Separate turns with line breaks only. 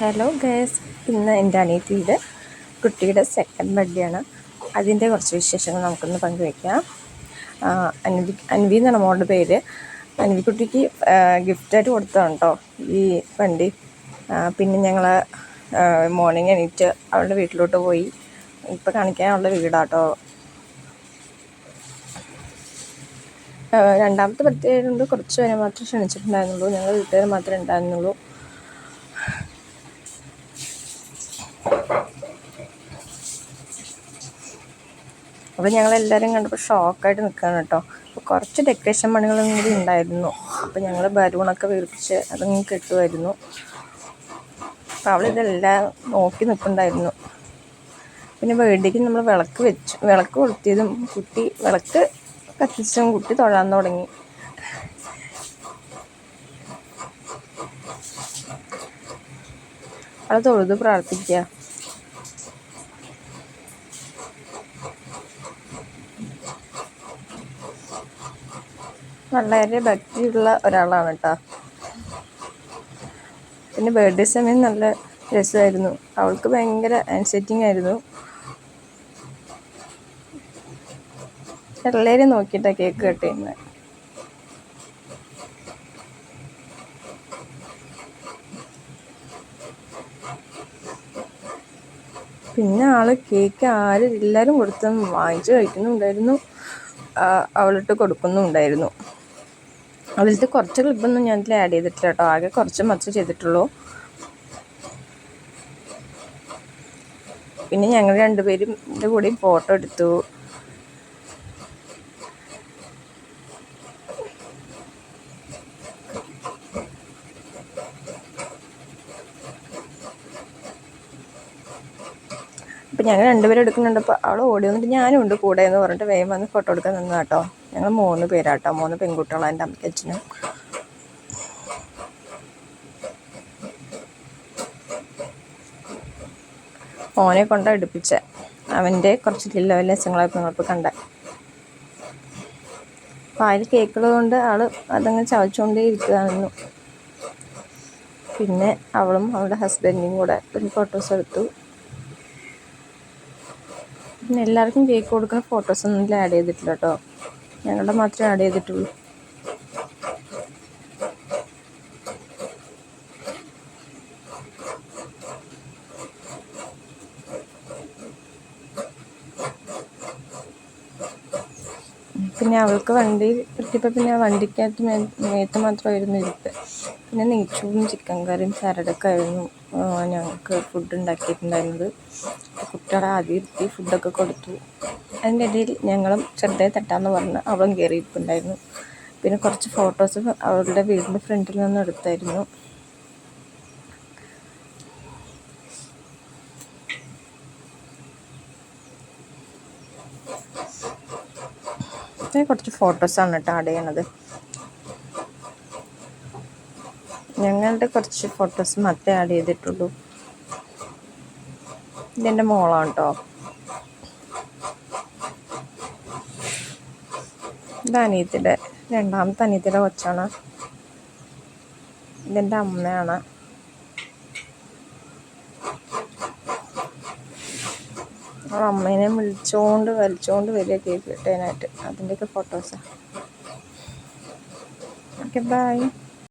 Hello guys, ഇന്ന് എൻ്റെ അനിയത്തിയുടെ കുട്ടിയുടെ സെക്കൻഡ് ബർത്ത്ഡേ ആണ്. അതിൻ്റെ കുറച്ച് വിശേഷങ്ങൾ നമുക്കൊന്ന് പങ്കുവയ്ക്കാം. അൻവി എന്നാണ് മോളുടെ പേര്. അൻവിക്കുട്ടിക്ക് ഗിഫ്റ്റായിട്ട് കൊടുത്തതാണ് കേട്ടോ ഈ വണ്ടി. പിന്നെ ഞങ്ങൾ മോർണിംഗ് എണീറ്റ് അവളുടെ വീട്ടിലോട്ട് പോയി. ഇപ്പോൾ കാണിക്കാൻ അവളുടെ വീടാട്ടോ. രണ്ടാമത്തെ ബർത്ത്ഡേ ആയതുകൊണ്ട് കുറച്ച് പേരെ മാത്രമേ ക്ഷണിച്ചിട്ടുണ്ടായിരുന്നുള്ളൂ. ഞങ്ങൾ വീട്ടുകാർ മാത്രമേ ഉണ്ടായിരുന്നുള്ളൂ. അപ്പോൾ ഞങ്ങളെല്ലാവരും കണ്ടപ്പോൾ ഷോക്കായിട്ട് നിൽക്കുകയാണ് കേട്ടോ. അപ്പോൾ കുറച്ച് ഡെക്കറേഷൻ പണികളും കൂടി ഉണ്ടായിരുന്നു. അപ്പോൾ ഞങ്ങൾ ബലൂണൊക്കെ വീർപ്പിച്ച് അതങ്ങ് കെട്ടുമായിരുന്നു. അപ്പോൾ അവളിതെല്ലാം നോക്കി നിൽക്കുന്നുണ്ടായിരുന്നു. പിന്നെ ബർത്ത്ഡേക്ക് നമ്മൾ വിളക്ക് കൊളുത്തിയതും കുട്ടി വിളക്ക് കത്തിച്ചും കുട്ടി തൊഴാൻ തുടങ്ങി. അവളെ തൊഴുത് പ്രാർത്ഥിക്കുക. വളരെ ഭക്തിയുള്ള ഒരാളാണ് കേട്ടോ. പിന്നെ ബർത്ത്ഡേ സമയം നല്ല രസമായിരുന്നു. അവൾക്ക് ഭയങ്കര ആൻസൈറ്റിങ് ആയിരുന്നു. എല്ലാവരും നോക്കിയിട്ടാണ് കേക്ക് കട്ട് ചെയ്യുന്നത്. പിന്നെ കേക്ക് എല്ലാവരും കൊടുത്തും വാങ്ങിച്ച് കഴിക്കുന്നുണ്ടായിരുന്നു, അവളിട്ട് കൊടുക്കുന്നുണ്ടായിരുന്നു. അതിലത്തെ കുറച്ച് ക്ലിപ്പൊന്നും ഞാൻ ഇതിൽ ആഡ് ചെയ്തിട്ടില്ല കേട്ടോ. ആകെ കുറച്ച് മാത്രമേ ചെയ്തിട്ടുള്ളൂ. പിന്നെ ഞങ്ങൾ രണ്ടുപേരും ഇതിൻ്റെ കൂടെയും ഫോട്ടോ എടുത്തു. അപ്പം ഞങ്ങൾ രണ്ടുപേരും എടുക്കുന്നുണ്ടപ്പോൾ അവൾ ഓടി വന്നിട്ട് ഞാനും ഉണ്ട് കൂടെ എന്ന് പറഞ്ഞിട്ട് വേഗം വന്ന് ഫോട്ടോ എടുക്കാൻ നിന്നു കേട്ടോ. ഞങ്ങൾ 3 പേരാട്ടോ, 3 പെൺകുട്ടികളാണ് എൻ്റെ അമ്മയ്ക്ക് അച്ഛനും. മോനെ കൊണ്ടാണ് എടുപ്പിച്ച. അവൻ്റെ കുറച്ച് ലസങ്ങളായി നിങ്ങളിപ്പോൾ കണ്ട. അപ്പം അതിൽ കേക്കുള്ളത് കൊണ്ട് ആൾ അതങ്ങനെ ചവച്ചുകൊണ്ടേ ഇരിക്കുകയായിരുന്നു. പിന്നെ അവളും അവളുടെ ഹസ്ബൻഡും കൂടെ ഒരു ഫോട്ടോസ് എടുത്തു. പിന്നെ എല്ലാവർക്കും കേക്ക് കൊടുക്കുന്ന ഫോട്ടോസൊന്നും ഇതിൽ ആഡ് ചെയ്തിട്ടില്ല കേട്ടോ. ഞങ്ങളുടെ മാത്രമേ ആഡ് ചെയ്തിട്ടുള്ളൂ. പിന്നെ അവൾക്ക് വണ്ടി കിട്ടിയപ്പോൾ പിന്നെ വണ്ടിക്കകത്ത് മേത്ത് മാത്രമായിരുന്നു ഇരിപ്പ്. പിന്നെ നെയ്ച്ചോറും ചിക്കൻ കറിയും സാലഡൊക്കെ ആയിരുന്നു ഞങ്ങൾക്ക് ഫുഡ് ഉണ്ടാക്കിയിട്ടുണ്ടായിരുന്നത്. കുട്ടികളെ ആദ്യം ഇരുത്തി ഫുഡൊക്കെ കൊടുത്തു. അതിൻ്റെ ഇടയിൽ ഞങ്ങളും ചെറുതായി തട്ടാമെന്ന് പറഞ്ഞ് അവളും കയറിയിട്ടുണ്ടായിരുന്നു. പിന്നെ കുറച്ച് ഫോട്ടോസ് അവളുടെ വീടിൻ്റെ ഫ്രണ്ടിൽ നിന്ന് എടുത്തായിരുന്നു. കുറച്ച് ഫോട്ടോസാണ് കേട്ടോ ആഡ് ചെയ്യണത്. ഞങ്ങളുടെ കുറച്ച് ഫോട്ടോസ് മാത്രമേ ആഡ് ചെയ്തിട്ടുള്ളൂ. ഇതെൻ്റെ മോളാണ് കേട്ടോ. ഇത് രണ്ടാമത്തെ അനിയത്തിയുടെ കൊച്ചാണ്. ഇതെൻ്റെ അമ്മയാണ്. അമ്മേനെ വലിച്ചോണ്ട് വരിക കേക്ക് കിട്ടാനായിട്ട്. അതിൻ്റെയൊക്കെ ഫോട്ടോസാണ്. Okay, by.